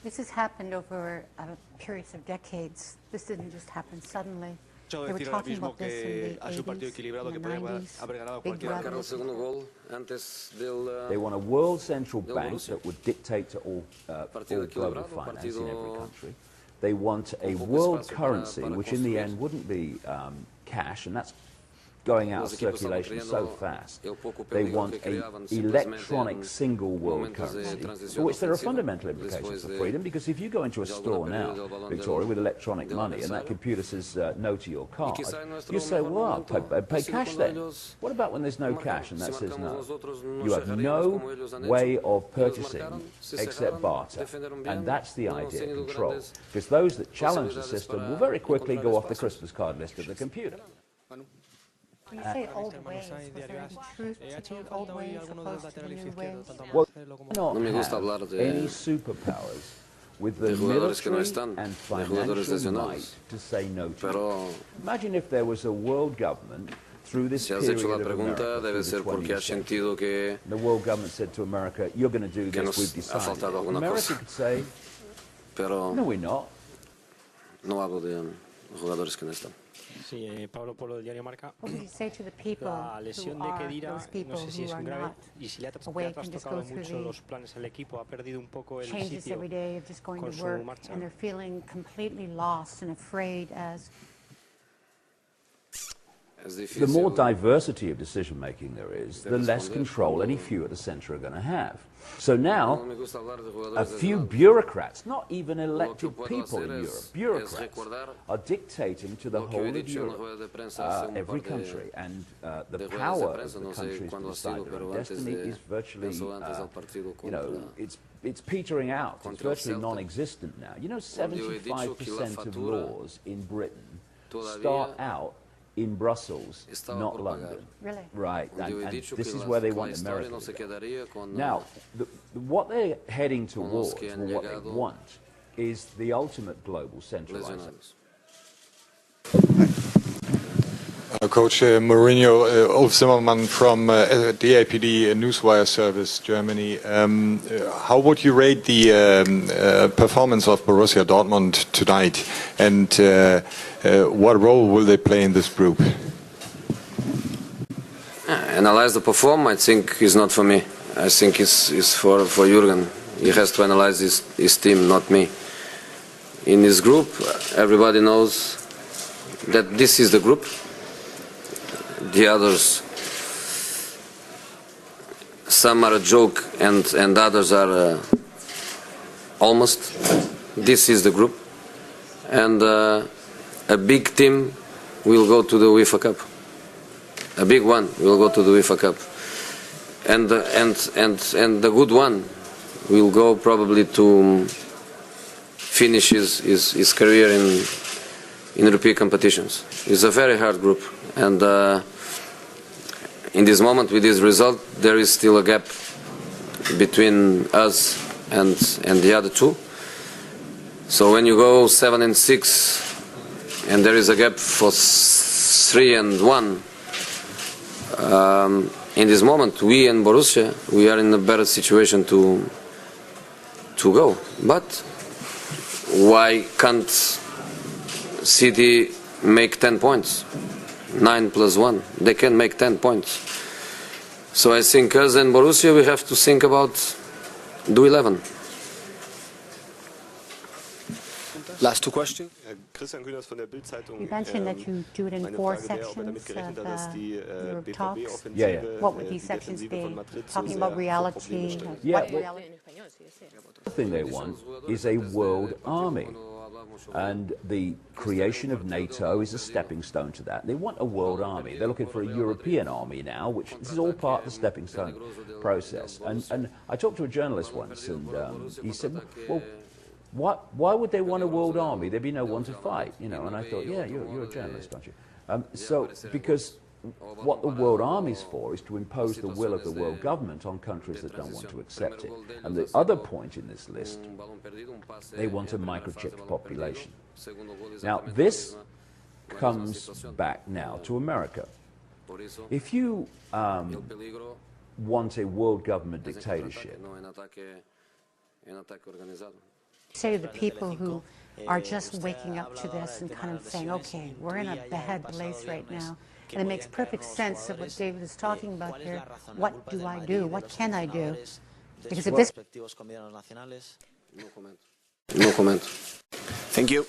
This has happened over periods of decades. This didn't just happen suddenly. They were talking about this in the 80s, in the 90s, Big Brother. They want a world central bank that would dictate to all global finance in every country. They want a world currency, which in the end wouldn't be cash, and that's going out of circulation so fast. They want an electronic single world currency, for which there are fundamental implications for freedom, because if you go into a store now, Victoria, with electronic money, and that computer says no to your card, you say, well, I'll pay cash then. What about when there's no cash and that says no? You have no way of purchasing except barter, and that's the idea, control, because those that challenge the system will very quickly go off the Christmas card list of the computer. When you say old ways, was there any truth to the old ways opposed to the new ways? Well, not have any superpowers with the military and financial might to say no to it. Imagine if there was a world government through this period of America, the 20th century. The world government said to America, you're going to do this, we've decided. America could say, no, we're not. No hablo de jugadores que no están. Sí, Pablo Polo del diario Marca. What would you say to the people La lesión who de are Kedira, those people no sé si who es are un grave not y si le ha awake and just go trastocado through mucho los the planes al equipo, ha perdido un poco el changes sitio every day of just going con to su work, marcha. and they're feeling completely lost and afraid as The more diversity of decision-making there is, the less control any few at the center are going to have. So now, a few bureaucrats, not even elected people in Europe, bureaucrats, are dictating to the whole of Europe, every country, and the power of the countries to decide their own destiny is virtually, you know, it's petering out. It's virtually non-existent now. You know, 75% of laws in Britain start out in Brussels, not London. Really? Right, and this is where they want America to go. Now, what they're heading towards, or what they want, is the ultimate global centralization. Coach Mourinho, Ulf Zimmermann from DAPD Newswire Service, Germany. How would you rate the performance of Borussia Dortmund tonight, and what role will they play in this group? Analyze the performance, I think, is not for me. I think it's for Jurgen. He has to analyze his team, not me. In this group, everybody knows that this is the group. The others, some are a joke and others are almost. This is the group, and a big team will go to the UEFA Cup. A big one will go to the UEFA Cup, and the good one will go probably to finish his career in European competitions. It's a very hard group, and in this moment, with this result, there is still a gap between us and the other two. So when you go 7 and 6, and there is a gap for 3 and 1, in this moment, we and Borussia, we are in a better situation to go. But why can't City make 10 points? 9 plus 1. They can make 10 points. So I think us and Borussia, we have to think about do 11. Last two questions. You mentioned that you do it in 4 sections of your talks. Yeah. What would these sections be? Talking about reality? Yeah. What reality? The thing they want is a world army. And the creation of NATO is a stepping stone to that. They want a world army. They're looking for a European army now, which this is all part of the stepping stone process. And I talked to a journalist once, and he said, well, why would they want a world army? There'd be no one to fight, you know. And I thought, yeah, you're a journalist, aren't you? Because what the world army's for is to impose the will of the world government on countries that don't want to accept it. And the other point in this list, they want a microchipped population. Now, this comes back now to America. If you want a world government dictatorship, Say to the people who are just waking up to this and kind of saying, okay, we're in a bad place right now. And it makes perfect sense of what David is talking about here. What do I do? What can I do? Because if this... No comment. Thank you.